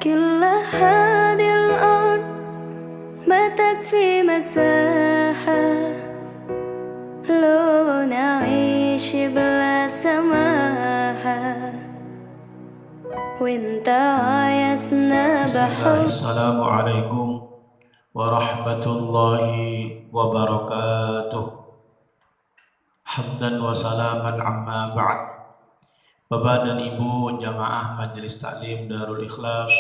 كل هذه الأرض ما تكفي مساحة لو نعيش بلا سماحة وانت عايزنا بحب. السلام عليكم ورحمة الله وbarakatuh. Hamdan wa salaman amma ba'd. Bapak dan Ibu jamaah Majelis Taklim Darul Ikhlas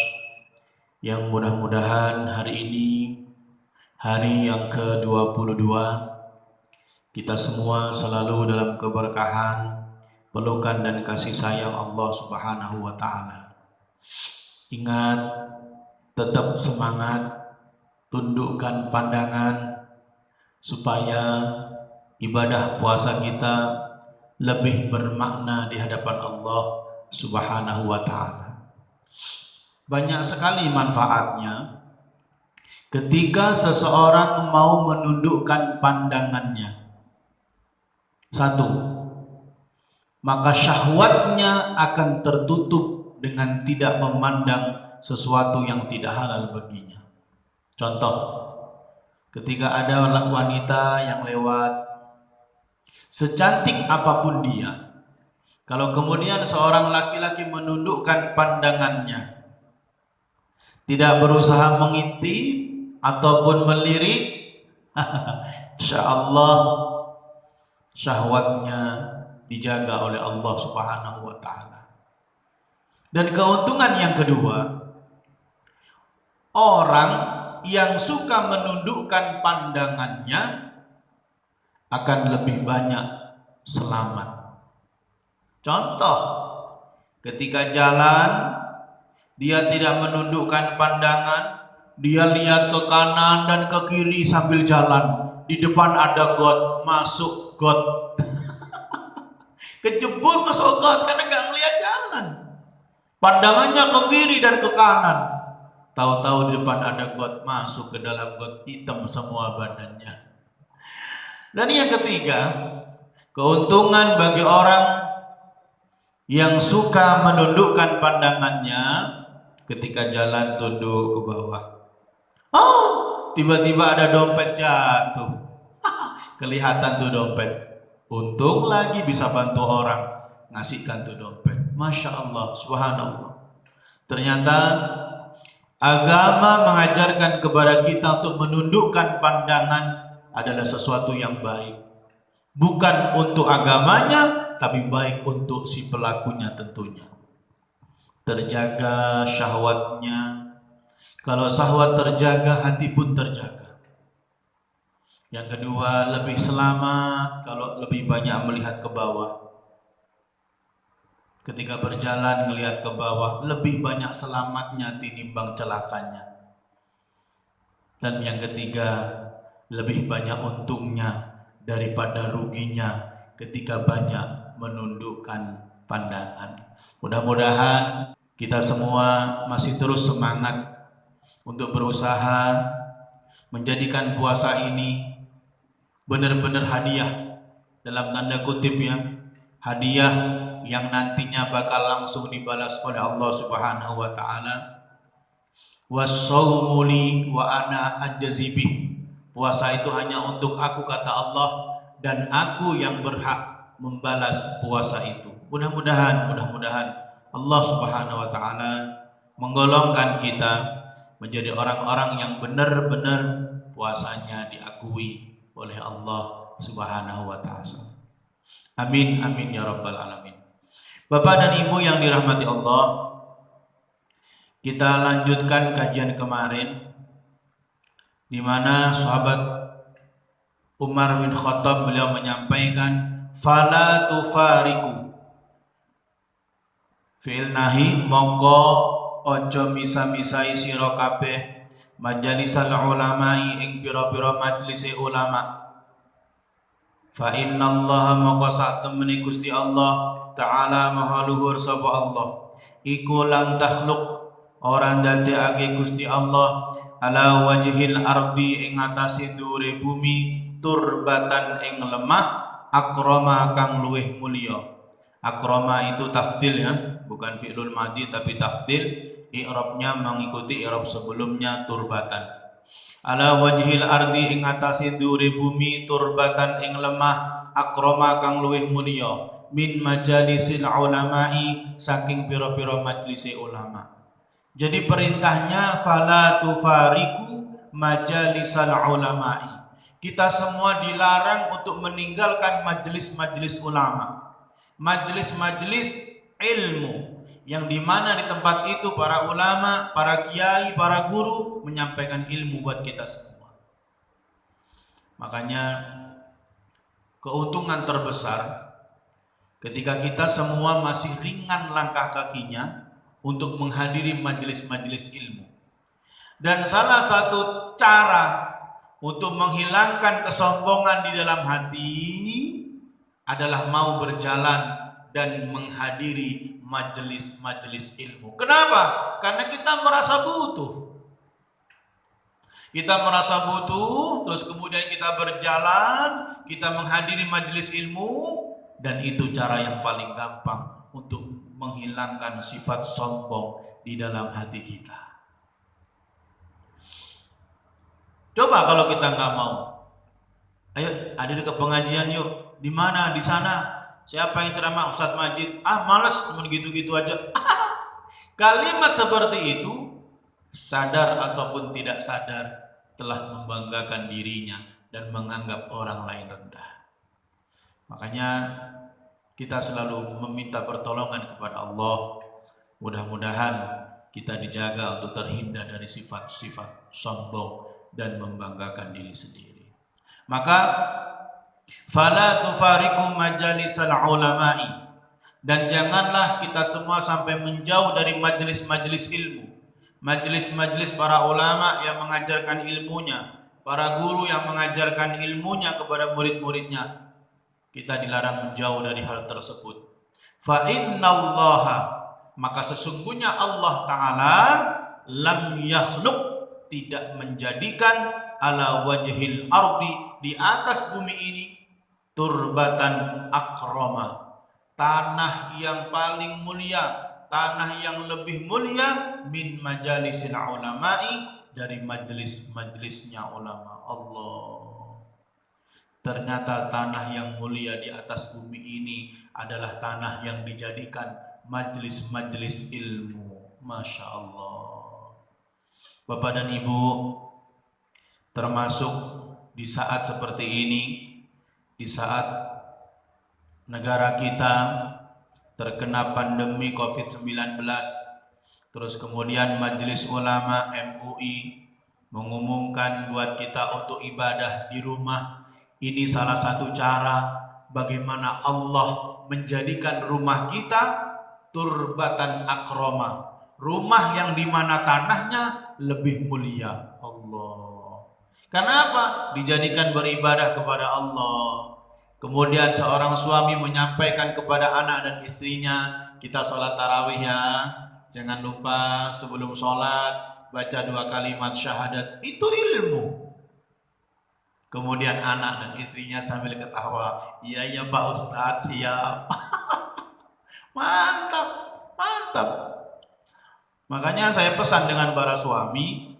yang mudah-mudahan hari ini hari yang ke-22 kita semua selalu dalam keberkahan, pelukan dan kasih sayang Allah Subhanahu wa taala. Ingat, tetap semangat, tundukkan pandangan supaya ibadah puasa kita lebih bermakna di hadapan Allah Subhanahu wa taala. Banyak sekali manfaatnya ketika seseorang mau menundukkan pandangannya. Satu, maka syahwatnya akan tertutup dengan tidak memandang sesuatu yang tidak halal baginya. Contoh, ketika ada wanita yang lewat, secantik apapun dia, kalau kemudian seorang laki-laki menundukkan pandangannya, tidak berusaha mengintip ataupun melirik, insyaallah syahwatnya dijaga oleh Allah Subhanahu wa taala. Dan keuntungan yang kedua, orang yang suka menundukkan pandangannya akan lebih banyak selamat. Contoh, ketika jalan dia tidak menundukkan pandangan, dia lihat ke kanan dan ke kiri sambil jalan. Di depan ada got, masuk got. Kejebur masuk got karena nggak ngelihat jalan. Pandangannya ke kiri dan ke kanan. Tahu-tahu di depan ada got, masuk ke dalam got, hitam semua badannya. Dan yang ketiga, keuntungan bagi orang yang suka menundukkan pandangannya ketika jalan tunduk ke bawah. Oh, tiba-tiba ada dompet jatuh. Kelihatan tuh dompet. Untung lagi bisa bantu orang, ngasihkan tuh dompet. Masya Allah, subhanallah. Ternyata agama mengajarkan kepada kita untuk menundukkan pandangan adalah sesuatu yang baik. Bukan untuk agamanya, tapi baik untuk si pelakunya tentunya. Terjaga syahwatnya. Kalau syahwat terjaga, hati pun terjaga. Yang kedua, lebih selamat kalau lebih banyak melihat ke bawah. Ketika berjalan melihat ke bawah, lebih banyak selamatnya tinimbang celakanya. Dan yang ketiga, lebih banyak untungnya daripada ruginya ketika banyak menundukkan pandangan. Mudah-mudahan kita semua masih terus semangat untuk berusaha menjadikan puasa ini benar-benar hadiah, dalam tanda kutip ya, hadiah yang nantinya bakal langsung dibalas oleh Allah Subhanahu wa taala. Was-shaumu li wa ana ajzi bih. Puasa itu hanya untuk aku, kata Allah, dan aku yang berhak membalas puasa itu. Mudah-mudahan Allah Subhanahu wa taala menggolongkan kita menjadi orang-orang yang benar-benar puasanya diakui oleh Allah Subhanahu wa taala. Amin amin ya rabbal alamin. Bapak dan Ibu yang dirahmati Allah, kita lanjutkan kajian kemarin di mana sahabat Umar bin Khattab beliau menyampaikan fala tufariku, fi'il nahi, monggo ojo misa-misai sira kabeh majalisal ulama'i ing pira-pira majlise ulama. Fa innallaha monggo sak temene Gusti Allah taala maha luhur sapa Allah iku lam takhluk, ora ndadekake Gusti Allah ala wajhil ardi ing atase dure bumi turbatan ing lemah akrama kang luweh mulya. Akrama itu tafdil ya, bukan fi'lul madhi tapi tafdil. I'rabnya mengikuti i'rab sebelumnya turbatan. Ala wajhil ardi ing atase dure bumi turbatan ing lemah akrama kang luweh mulya min majalisil ulama'i saking pira-pira majlise ulama. Jadi perintahnya fala tufariku majalisal ulama'i. Kita semua dilarang untuk meninggalkan majelis-majelis ulama, majelis-majelis ilmu, yang dimana di tempat itu para ulama, para kiai, para guru menyampaikan ilmu buat kita semua. Makanya keuntungan terbesar ketika kita semua masih ringan langkah kakinya untuk menghadiri majelis-majelis ilmu. Dan salah satu cara untuk menghilangkan kesombongan di dalam hati adalah mau berjalan dan menghadiri majelis-majelis ilmu. Kenapa? Karena kita merasa butuh. Kita merasa butuh, terus kemudian kita berjalan, kita menghadiri majelis ilmu, dan itu cara yang paling gampang untuk menghilangkan sifat sombong di dalam hati kita. Coba kalau kita nggak mau, ayo hadir ke pengajian yuk. Di mana? Di sana. Siapa yang ceramah? Ustadz Majid. Malas, cuma gitu-gitu aja. Kalimat seperti itu, sadar ataupun tidak sadar, telah membanggakan dirinya dan menganggap orang lain rendah. Makanya kita selalu meminta pertolongan kepada Allah. Mudah-mudahan kita dijaga untuk terhindar dari sifat-sifat sombong dan membanggakan diri sendiri. Maka fala tufariku majalisal ulama'i, dan janganlah kita semua sampai menjauh dari majelis-majelis ilmu, majelis-majelis para ulama yang mengajarkan ilmunya, para guru yang mengajarkan ilmunya kepada murid-muridnya. Kita dilarang menjauh dari hal tersebut. Fa innallaha, maka sesungguhnya Allah Ta'ala lam yakhluq, tidak menjadikan ala wajhil ardi, di atas bumi ini, turbatan akroma, tanah yang paling mulia, tanah yang lebih mulia, min majalisil ulama'i, dari majelis-majelisnya ulama. Allah, ternyata tanah yang mulia di atas bumi ini adalah tanah yang dijadikan majelis-majelis ilmu. Masya Allah. Bapak dan Ibu, termasuk di saat seperti ini, di saat negara kita terkena pandemi COVID-19, terus kemudian Majelis Ulama MUI mengumumkan buat kita untuk ibadah di rumah. Ini salah satu cara bagaimana Allah menjadikan rumah kita turbatan akroma, rumah yang dimana tanahnya lebih mulia. Allah, kenapa? Dijadikan beribadah kepada Allah. Kemudian seorang suami menyampaikan kepada anak dan istrinya, kita sholat tarawih ya, jangan lupa sebelum sholat baca 2 kalimat syahadat, itu ilmu. Kemudian anak dan istrinya sambil ketawa, iya ya Pak Ustadz, siap. Mantap, mantap. Makanya saya pesan dengan para suami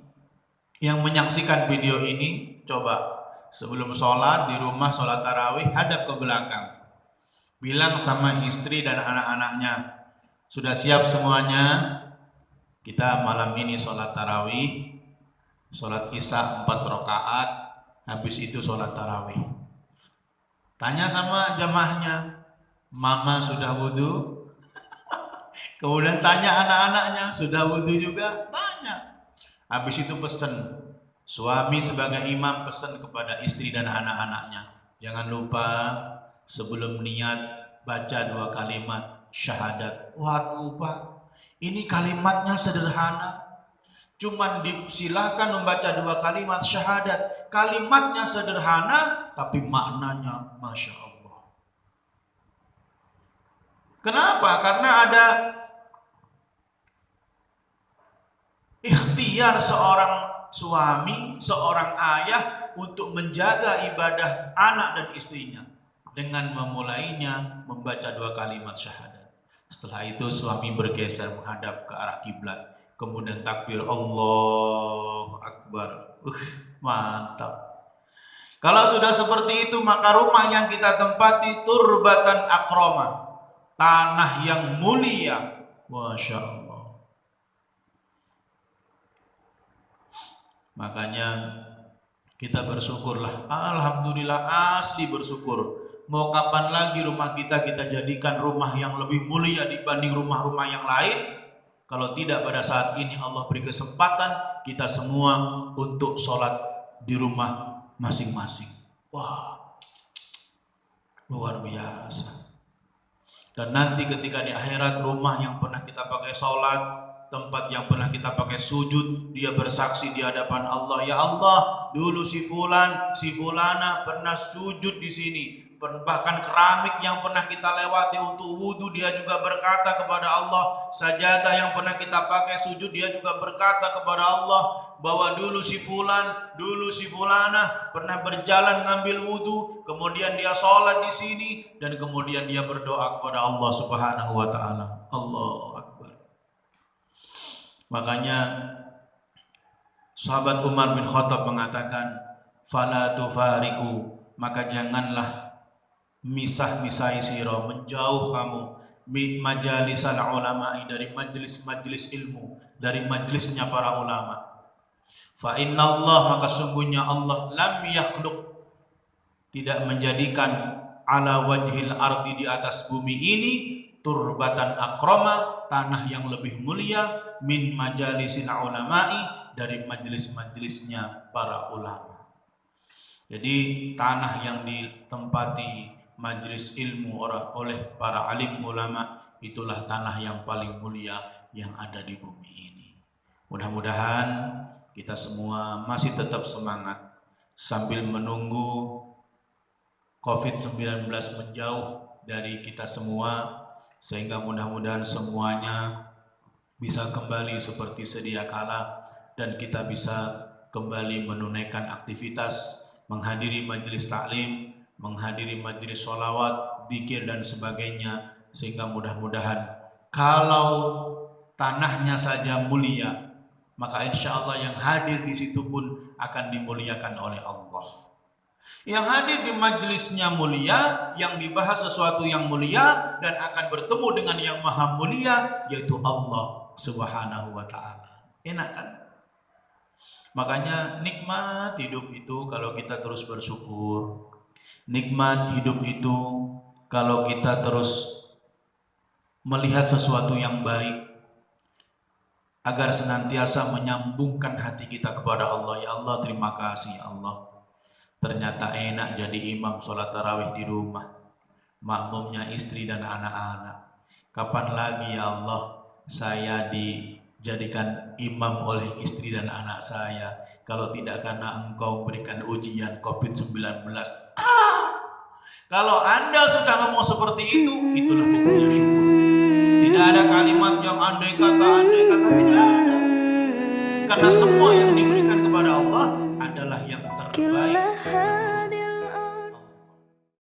yang menyaksikan video ini, coba sebelum sholat di rumah sholat tarawih, hadap ke belakang, bilang sama istri dan anak-anaknya, sudah siap semuanya? Kita malam ini sholat tarawih, sholat isya 4 rakaat, habis itu sholat tarawih. Tanya sama jamaahnya, mama sudah wudhu? Kemudian tanya anak-anaknya, sudah wudhu juga? Tanya. Habis itu pesen, suami sebagai imam pesen kepada istri dan anak-anaknya, jangan lupa sebelum niat baca 2 kalimat syahadat. Waduh Pak, ini kalimatnya sederhana, cuman disilahkan membaca 2 kalimat syahadat. Kalimatnya sederhana, tapi maknanya Masya Allah. Kenapa? Karena ada ikhtiar suami, seorang ayah untuk menjaga ibadah anak dan istrinya dengan memulainya membaca 2 kalimat syahadat. Setelah itu suami bergeser menghadap ke arah kiblat, kemudian takbir Allahu Akbar. Mantap. Kalau sudah seperti itu, maka rumah yang kita tempati turbatan akroma, tanah yang mulia. Masya Allah. Makanya kita bersyukurlah. Alhamdulillah, asli bersyukur. Mau kapan lagi rumah kita jadikan rumah yang lebih mulia dibanding rumah-rumah yang lain? Kalau tidak, pada saat ini Allah beri kesempatan kita semua untuk sholat di rumah masing-masing. Wah, luar biasa. Dan nanti ketika di akhirat, rumah yang pernah kita pakai sholat, tempat yang pernah kita pakai sujud, dia bersaksi di hadapan Allah, ya Allah, dulu si fulan, si fulana pernah sujud di sini. Bahkan keramik yang pernah kita lewati untuk wudhu, dia juga berkata kepada Allah. Sajadah yang pernah kita pakai sujud, dia juga berkata kepada Allah bahwa dulu si fulan, dulu si fulana pernah berjalan ngambil wudhu, kemudian dia sholat di sini, dan kemudian dia berdoa kepada Allah Subhanahu wa Ta'ala. Allahu Akbar. Makanya sahabat Umar bin Khattab mengatakan, fala tufariku, maka janganlah misah-misai siro, menjauh kamu majalisal ulama'i, dari majlis-majlis ilmu, dari majlisnya para ulama. Fa innallah, maka sungguhnya Allah, lam yakhluq, tidak menjadikan ala wajhil ardi, di atas bumi ini, turbatan akroma, tanah yang lebih mulia, min majalisil ulama'i, dari majlis-majlisnya para ulama. Jadi tanah yang ditempati majlis ilmu oleh para alim ulama, itulah tanah yang paling mulia yang ada di bumi ini. Mudah-mudahan kita semua masih tetap semangat sambil menunggu COVID-19 menjauh dari kita semua, sehingga mudah-mudahan semuanya bisa kembali seperti sedia kala dan kita bisa kembali menunaikan aktivitas, menghadiri majelis taklim, menghadiri majelis sholawat, zikir dan sebagainya, sehingga mudah-mudahan kalau tanahnya saja mulia, maka insya Allah yang hadir di situ pun akan dimuliakan oleh Allah. Yang hadir di majelisnya mulia, yang dibahas sesuatu yang mulia, dan akan bertemu dengan yang maha mulia, yaitu Allah Subhanahu wa Ta'ala. Enak kan? Makanya nikmat hidup itu kalau kita terus bersyukur. Nikmat hidup itu kalau kita terus melihat sesuatu yang baik, agar senantiasa menyambungkan hati kita kepada Allah. Ya Allah, terima kasih ya Allah. Ternyata enak jadi imam sholat tarawih di rumah, makmumnya istri dan anak-anak. Kapan lagi ya Allah saya dijadikan imam oleh istri dan anak saya, kalau tidak karena Engkau berikan ujian COVID-19. Kalau Anda sudah ngomong seperti itu, itulah buktinya syukur. Tidak ada kalimat yang andai kata tidak ada. Karena semua yang diberikan kepada Allah adalah yang terbaik.